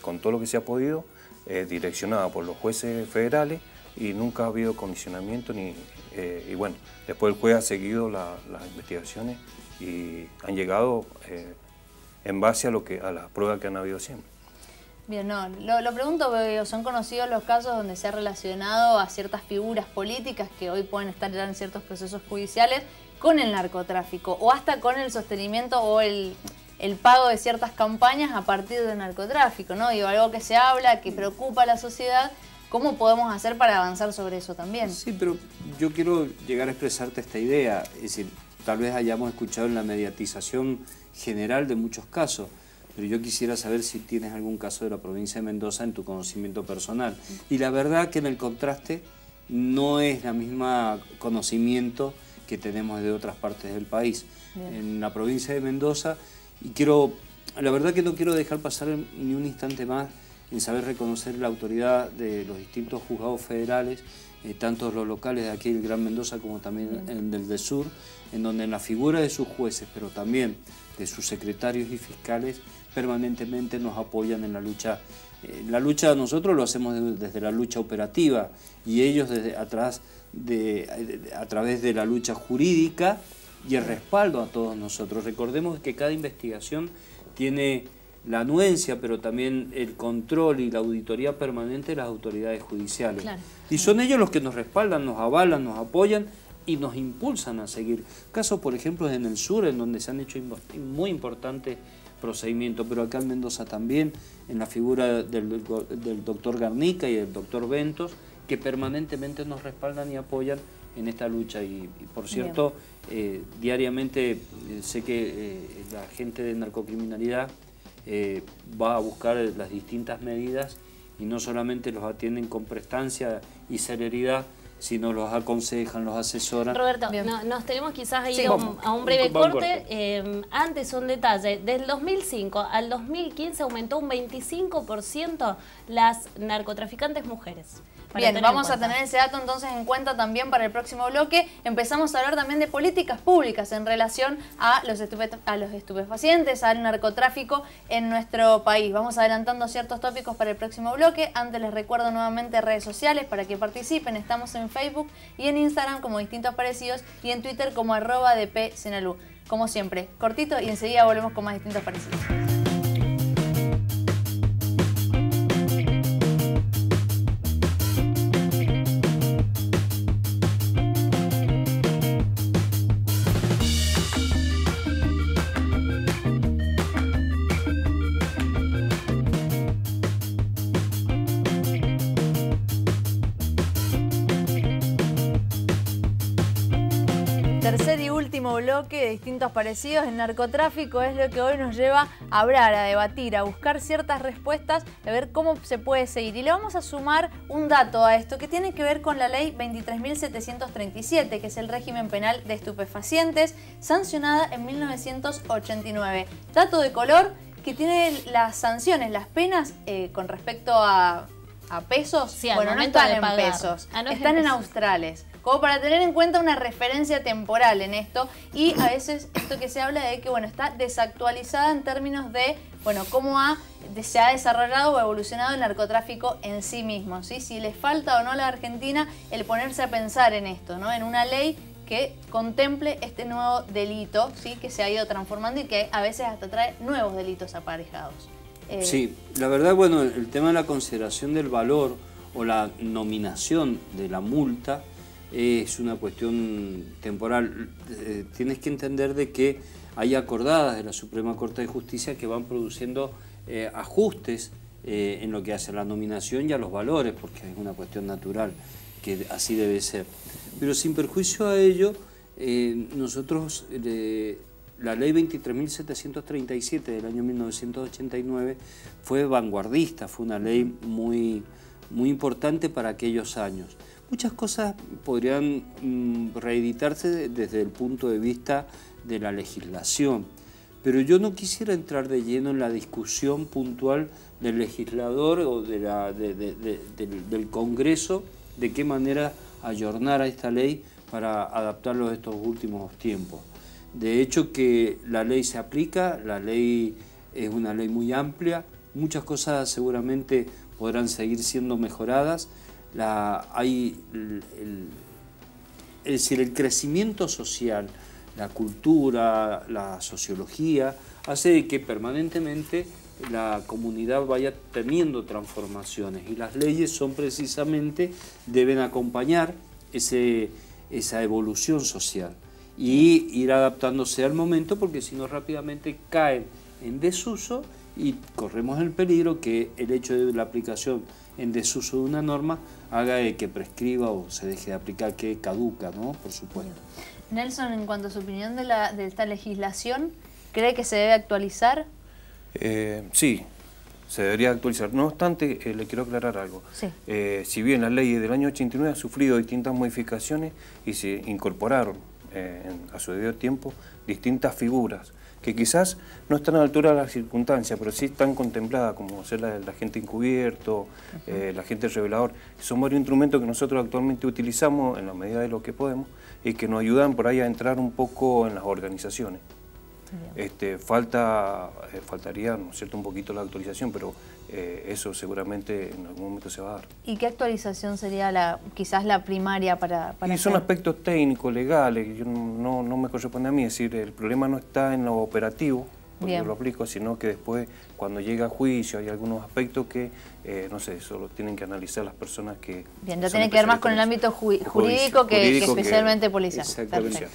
con todo lo que se ha podido, direccionada por los jueces federales, y nunca ha habido condicionamiento y bueno, después el juez ha seguido las investigaciones y han llegado en base a las pruebas que han habido siempre. Bien, no, lo pregunto porque son conocidos los casos donde se ha relacionado a ciertas figuras políticas que hoy pueden estar ya en ciertos procesos judiciales con el narcotráfico o hasta con el sostenimiento o el pago de ciertas campañas a partir del narcotráfico, ¿no? Digo, algo que se habla, que preocupa a la sociedad. ¿Cómo podemos hacer para avanzar sobre eso también? Sí, pero yo quiero llegar a expresarte esta idea. Es decir, tal vez hayamos escuchado en la mediatización general de muchos casos, pero yo quisiera saber si tienes algún caso de la provincia de Mendoza en tu conocimiento personal. Y la verdad que en el contraste no es la misma conocimiento que tenemos de otras partes del país. Bien. En la provincia de Mendoza, y la verdad que no quiero dejar pasar ni un instante más en saber reconocer la autoridad de los distintos juzgados federales, tanto los locales de aquí del Gran Mendoza como también del sur, en donde en la figura de sus jueces, pero también de sus secretarios y fiscales, permanentemente nos apoyan en la lucha. La lucha nosotros lo hacemos desde la lucha operativa y ellos a través de la lucha jurídica y el respaldo a todos nosotros. Recordemos que cada investigación tiene la anuencia, pero también el control y la auditoría permanente de las autoridades judiciales. Claro. Y son ellos los que nos respaldan, nos avalan, nos apoyan y nos impulsan a seguir. Casos, por ejemplo, en el sur, en donde se han hecho muy importantes procedimientos, pero acá en Mendoza también, en la figura del doctor Garnica y del doctor Ventos, que permanentemente nos respaldan y apoyan en esta lucha. Y por cierto, diariamente sé que la gente de narcocriminalidad va a buscar las distintas medidas y no solamente los atienden con prestancia y celeridad, sino los aconsejan, los asesoran. Roberto, nos tenemos quizás a ir a un breve Va un corte. Antes un detalle, del 2005 al 2015 aumentó un 25% las narcotraficantes mujeres. Bien, vamos a tener ese dato entonces en cuenta también para el próximo bloque. Empezamos a hablar también de políticas públicas en relación a los estupefacientes, al narcotráfico en nuestro país. Vamos adelantando ciertos tópicos para el próximo bloque. Antes les recuerdo nuevamente redes sociales para que participen. Estamos en Facebook y en Instagram como Distintos Parecidos y en Twitter como @dpsenalú. Como siempre, cortito y enseguida volvemos con más Distintos Parecidos. Tercer y último bloque de Distintos Parecidos. El narcotráfico es lo que hoy nos lleva a hablar, a debatir, a buscar ciertas respuestas, a ver cómo se puede seguir. Y le vamos a sumar un dato a esto que tiene que ver con la ley 23.737, que es el régimen penal de estupefacientes, sancionada en 1989. Dato de color que tiene las sanciones, las penas con respecto a pesos. Sí, bueno, no están en pesos, están en australes. Como para tener en cuenta una referencia temporal en esto, y a veces esto que se habla de que está desactualizada en términos de cómo se ha desarrollado o evolucionado el narcotráfico en sí mismo, ¿sí? Si les falta o no a la Argentina el ponerse a pensar en esto, ¿no? En una ley que contemple este nuevo delito, ¿sí? Que se ha ido transformando y que a veces hasta trae nuevos delitos aparejados. Sí, la verdad, el tema de la consideración del valor o la nominación de la multa es una cuestión temporal. Tienes que entender de que hay acordadas de la Suprema Corte de Justicia que van produciendo ajustes en lo que hace a la nominación y a los valores, porque es una cuestión natural que así debe ser. Pero sin perjuicio a ello, nosotros, la ley 23.737 del año 1989 fue vanguardista, fue una ley muy importante para aquellos años. Muchas cosas podrían reeditarse desde el punto de vista de la legislación, pero yo no quisiera entrar de lleno en la discusión puntual del legislador o del Congreso, de qué manera ayornar a esta ley para adaptarlo a estos últimos tiempos. De hecho, que la ley se aplica, la ley es una ley muy amplia, muchas cosas seguramente podrán seguir siendo mejoradas. Es decir, el crecimiento social, la cultura, la sociología, hace que permanentemente la comunidad vaya teniendo transformaciones, y las leyes son precisamente, deben acompañar esa evolución social y ir adaptándose al momento, porque si no rápidamente caen en desuso y corremos el peligro que el hecho de la aplicación en desuso de una norma haga de que prescriba o se deje de aplicar, que caduca, ¿no? Por supuesto. Nelson, en cuanto a su opinión de esta legislación, ¿cree que se debe actualizar? Sí, se debería actualizar. No obstante, le quiero aclarar algo. Sí. Si bien la ley del año 89 ha sufrido distintas modificaciones y se incorporaron a su debido tiempo distintas figuras que quizás no están a la altura de las circunstancias, pero sí están contempladas, como ser el agente encubierto, el agente revelador. Son varios instrumentos que nosotros actualmente utilizamos en la medida de lo que podemos y que nos ayudan por ahí a entrar un poco en las organizaciones. Faltaría, ¿no es cierto?, un poquito la actualización, pero eso seguramente en algún momento se va a dar. ¿Y qué actualización sería quizás la primaria para son aspectos técnicos, legales, no me corresponde a mí, es decir, el problema no está en lo operativo, porque yo lo aplico, sino que después, cuando llega a juicio, hay algunos aspectos que, no sé, solo tienen que analizar las personas que... Bien, ya tiene que ver más con el ámbito jurídico que especialmente policial. Exactamente.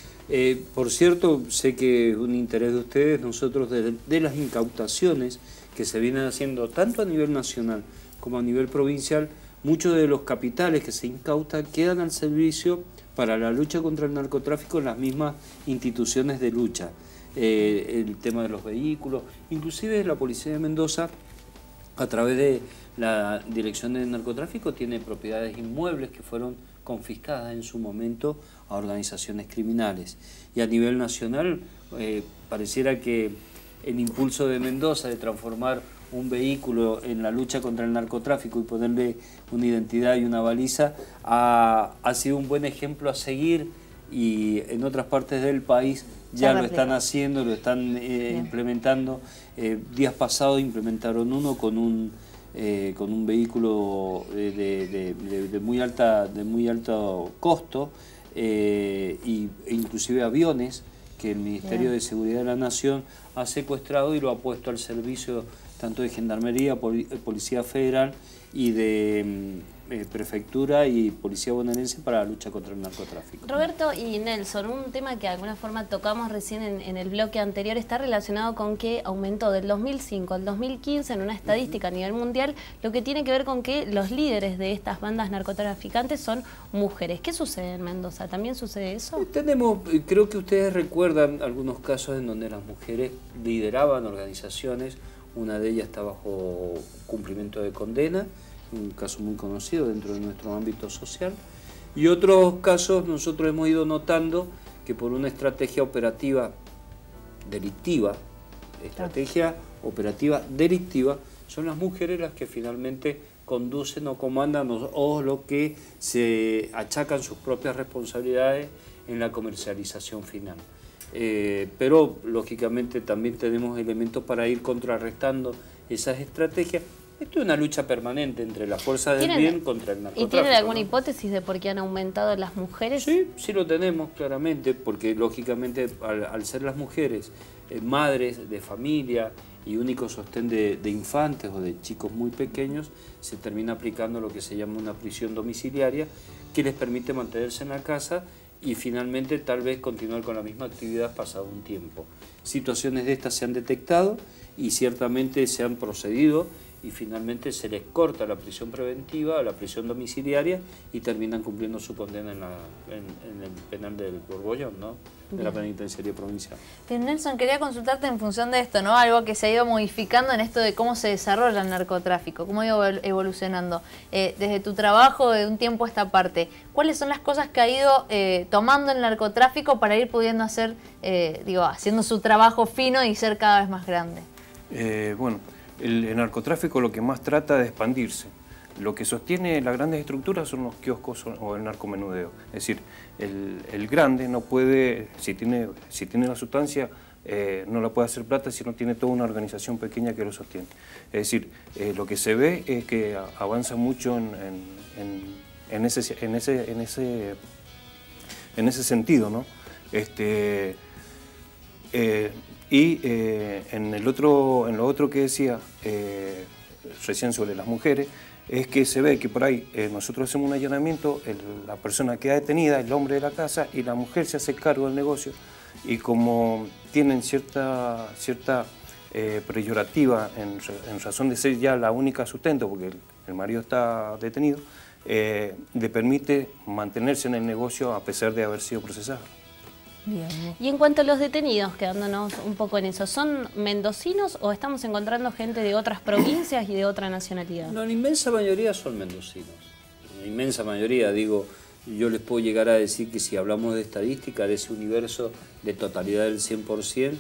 Por cierto, sé que es un interés de ustedes, nosotros de las incautaciones que se vienen haciendo tanto a nivel nacional como a nivel provincial, muchos de los capitales que se incautan quedan al servicio para la lucha contra el narcotráfico en las mismas instituciones de lucha. El tema de los vehículos, inclusive la Policía de Mendoza, a través de la Dirección de Narcotráfico, tiene propiedades inmuebles que fueron confiscadas en su momento a organizaciones criminales. Y a nivel nacional, pareciera que el impulso de Mendoza de transformar un vehículo en la lucha contra el narcotráfico y ponerle una identidad y una baliza ha sido un buen ejemplo a seguir, y en otras partes del país ya lo están haciendo, lo están implementando. Días pasados implementaron uno con un vehículo de muy alto costo, e inclusive aviones que el Ministerio de Seguridad de la Nación ha secuestrado y lo ha puesto al servicio tanto de Gendarmería, Policía Federal y de Prefectura y Policía Bonaerense para la lucha contra el narcotráfico. Roberto y Nelson, un tema que de alguna forma tocamos recién en el bloque anterior está relacionado con que aumentó del 2005 al 2015 en una estadística a nivel mundial, lo que tiene que ver con que los líderes de estas bandas narcotraficantes son mujeres. ¿Qué sucede en Mendoza? ¿También sucede eso? Creo que ustedes recuerdan algunos casos en donde las mujeres lideraban organizaciones. Una de ellas está bajo cumplimiento de condena, un caso muy conocido dentro de nuestro ámbito social. Y otros casos nosotros hemos ido notando que por una estrategia operativa delictiva, son las mujeres las que finalmente conducen o comandan o lo que se achacan sus propias responsabilidades en la comercialización final. Pero lógicamente también tenemos elementos para ir contrarrestando esas estrategias. Esto es una lucha permanente entre las fuerzas del bien contra el narcotráfico. ¿Y tienen alguna hipótesis de por qué han aumentado las mujeres? Sí lo tenemos claramente, porque lógicamente al ser las mujeres madres de familia y único sostén de infantes o de chicos muy pequeños, se termina aplicando lo que se llama una prisión domiciliaria, que les permite mantenerse en la casa y finalmente tal vez continuar con la misma actividad pasado un tiempo. Situaciones de estas se han detectado y ciertamente se han procedido y finalmente se les corta la prisión preventiva, la prisión domiciliaria y terminan cumpliendo su condena en el penal del Borbollón, ¿no? De la penitenciaría provincial. Nelson, quería consultarte en función de esto, ¿no? Algo que se ha ido modificando en esto de cómo se desarrolla el narcotráfico, cómo ha ido evolucionando. Desde tu trabajo, de un tiempo a esta parte, ¿cuáles son las cosas que ha ido tomando el narcotráfico para ir pudiendo hacer, haciendo su trabajo fino y ser cada vez más grande? Bueno, el narcotráfico lo que más trata de expandirse. Lo que sostiene las grandes estructuras son los kioscos o el narcomenudeo. Es decir, el grande no puede, si tiene la sustancia, no la puede hacer plata si no tiene toda una organización pequeña que lo sostiene. Es decir, lo que se ve es que avanza mucho en ese sentido, ¿no? En lo otro que decía recién sobre las mujeres, es que se ve que por ahí nosotros hacemos un allanamiento, la persona queda detenida, el hombre de la casa, y la mujer se hace cargo del negocio, y como tienen cierta peyorativa en razón de ser ya la única sustento, porque el marido está detenido, le permite mantenerse en el negocio a pesar de haber sido procesado. Bien. Y en cuanto a los detenidos, quedándonos un poco en eso, ¿son mendocinos o estamos encontrando gente de otras provincias y de otra nacionalidad? No, la inmensa mayoría son mendocinos. La inmensa mayoría, digo, yo les puedo llegar a decir que si hablamos de estadística, de ese universo de totalidad del 100%,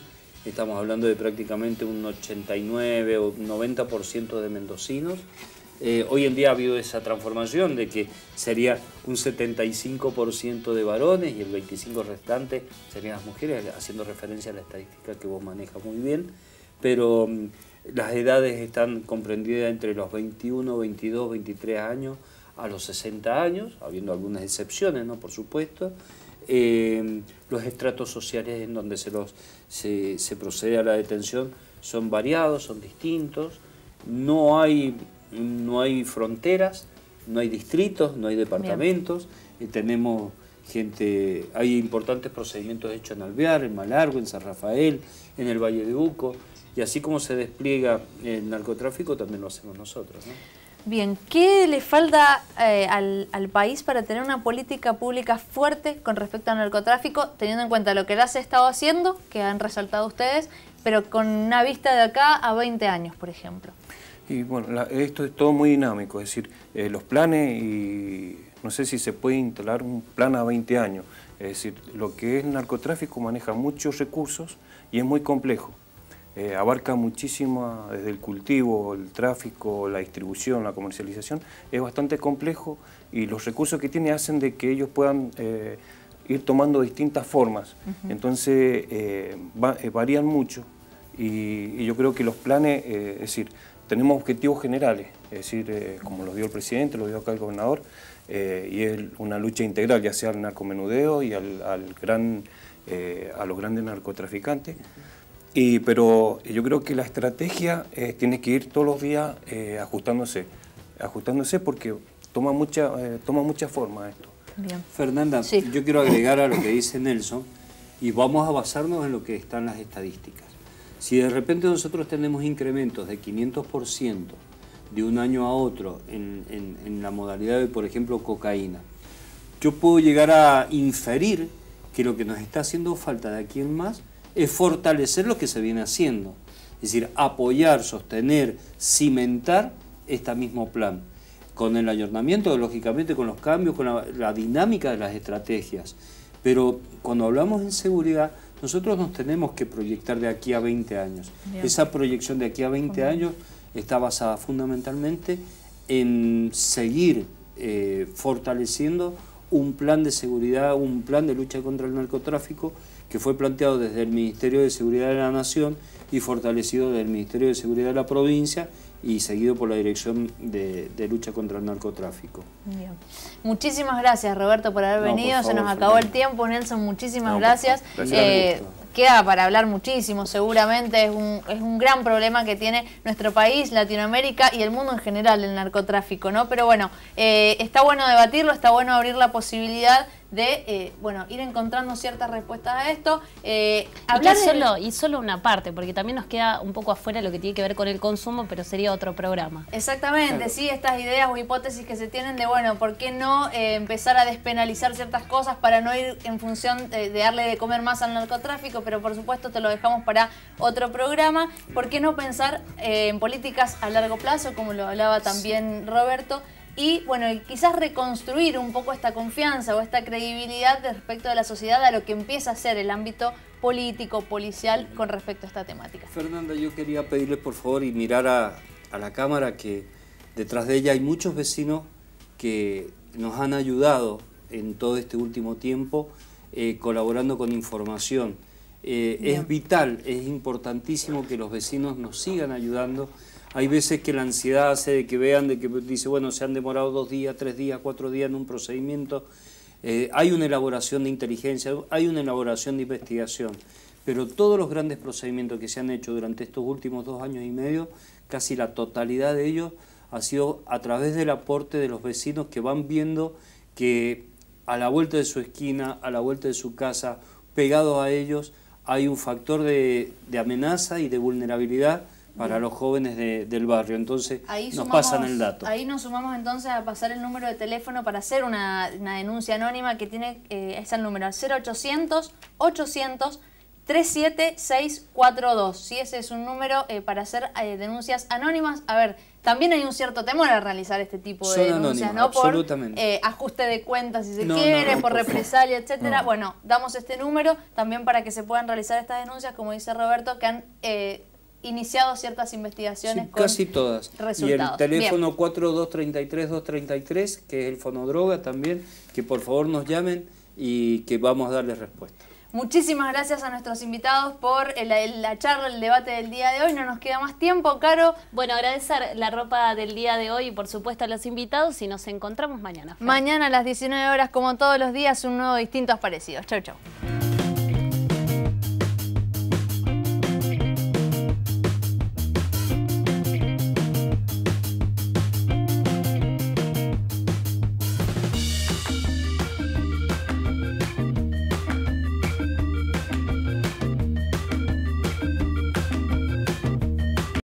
estamos hablando de prácticamente un 89 o 90% de mendocinos. Hoy en día ha habido esa transformación de que sería un 75% de varones y el 25% restante serían las mujeres, haciendo referencia a la estadística que vos manejas muy bien, pero las edades están comprendidas entre los 21, 22, 23 años a los 60 años, habiendo algunas excepciones, ¿no? Por supuesto. Los estratos sociales en donde se procede a la detención son variados, son distintos, no hay fronteras, no hay distritos, no hay departamentos, tenemos gente, hay importantes procedimientos hechos en Alvear, en Malargüe, en San Rafael, en el Valle de Uco, y así como se despliega el narcotráfico también lo hacemos nosotros, ¿no? Bien, ¿qué le falta al país para tener una política pública fuerte con respecto al narcotráfico, teniendo en cuenta lo que ya se ha estado haciendo, que han resaltado ustedes, pero con una vista de acá a 20 años, por ejemplo? Y bueno, esto es todo muy dinámico, es decir, los planes, y no sé si se puede instalar un plan a 20 años. Es decir, lo que es narcotráfico maneja muchos recursos y es muy complejo. Abarca muchísimo, desde el cultivo, el tráfico, la distribución, la comercialización, es bastante complejo y los recursos que tiene hacen de que ellos puedan ir tomando distintas formas. Entonces varían mucho y yo creo que los planes, es decir, tenemos objetivos generales, es decir, como lo dio el presidente, lo dio acá el gobernador, y es una lucha integral, ya sea al narcomenudeo y a los grandes narcotraficantes. Pero yo creo que la estrategia tiene que ir todos los días ajustándose porque toma mucha forma esto. Bien. Fernanda, sí. Yo quiero agregar a lo que dice Nelson y vamos a basarnos en lo que están las estadísticas. Si de repente nosotros tenemos incrementos de 500% de un año a otro en la modalidad de, por ejemplo, cocaína, yo puedo llegar a inferir que lo que nos está haciendo falta de aquí en más es fortalecer lo que se viene haciendo. Es decir, apoyar, sostener, cimentar este mismo plan. Con el ayornamiento, lógicamente, con los cambios, con la dinámica de las estrategias. Pero cuando hablamos en seguridad, nosotros nos tenemos que proyectar de aquí a 20 años. Bien. Esa proyección de aquí a 20 años está basada fundamentalmente en seguir fortaleciendo un plan de seguridad, un plan de lucha contra el narcotráfico que fue planteado desde el Ministerio de Seguridad de la Nación y fortalecido desde el Ministerio de Seguridad de la provincia y seguido por la Dirección de Lucha contra el Narcotráfico. Bien. Muchísimas gracias, Roberto, por haber venido. Por favor, se nos acabó el tiempo. Nelson, muchísimas gracias. Gracias. Queda para hablar muchísimo, seguramente es un gran problema que tiene nuestro país, Latinoamérica y el mundo en general, el narcotráfico, ¿no? Pero bueno, está bueno debatirlo, está bueno abrir la posibilidad de ir encontrando ciertas respuestas a esto. Y solo una parte, porque también nos queda un poco afuera lo que tiene que ver con el consumo, pero sería otro programa. Exactamente, claro. Sí, estas ideas o hipótesis que se tienen de, bueno, ¿por qué no empezar a despenalizar ciertas cosas para no ir en función de darle de comer más al narcotráfico? Pero por supuesto te lo dejamos para otro programa. ¿Por qué no pensar en políticas a largo plazo, como lo hablaba también Roberto? Y bueno, quizás reconstruir un poco esta confianza o esta credibilidad respecto de la sociedad a lo que empieza a ser el ámbito político, policial con respecto a esta temática. Fernanda, yo quería pedirle por favor y mirar a la cámara que detrás de ella hay muchos vecinos que nos han ayudado en todo este último tiempo colaborando con información. Es vital, es importantísimo que los vecinos nos sigan ayudando. Hay veces que la ansiedad hace de que vean, de que dice, bueno, se han demorado 2 días, 3 días, 4 días en un procedimiento. Hay una elaboración de inteligencia, hay una elaboración de investigación, pero todos los grandes procedimientos que se han hecho durante estos últimos 2 años y medio, casi la totalidad de ellos ha sido a través del aporte de los vecinos que van viendo que a la vuelta de su esquina, a la vuelta de su casa, pegados a ellos, hay un factor de amenaza y de vulnerabilidad para los jóvenes del barrio. Entonces nos pasan el dato. Ahí nos sumamos entonces a pasar el número de teléfono para hacer una denuncia anónima que tiene, es el número 0800 800 37642. ¿Sí? Ese es un número para hacer denuncias anónimas. A ver, también hay un cierto temor a realizar este tipo de denuncias, anónimas, ¿no? Por ajuste de cuentas, si se quiere, por represalia, etcétera. No. Bueno, damos este número también para que se puedan realizar estas denuncias, como dice Roberto, que han iniciado ciertas investigaciones con casi todas. Resultados. Y el teléfono 4233-233, que es el Fonodroga también, que por favor nos llamen y que vamos a darles respuesta. Muchísimas gracias a nuestros invitados por la charla, el debate del día de hoy. No nos queda más tiempo, Caro. Bueno, agradecer la ropa del día de hoy y por supuesto a los invitados y nos encontramos mañana. Mañana a las 19 horas, como todos los días, un nuevo Distintos Parecidos. Chau, chau.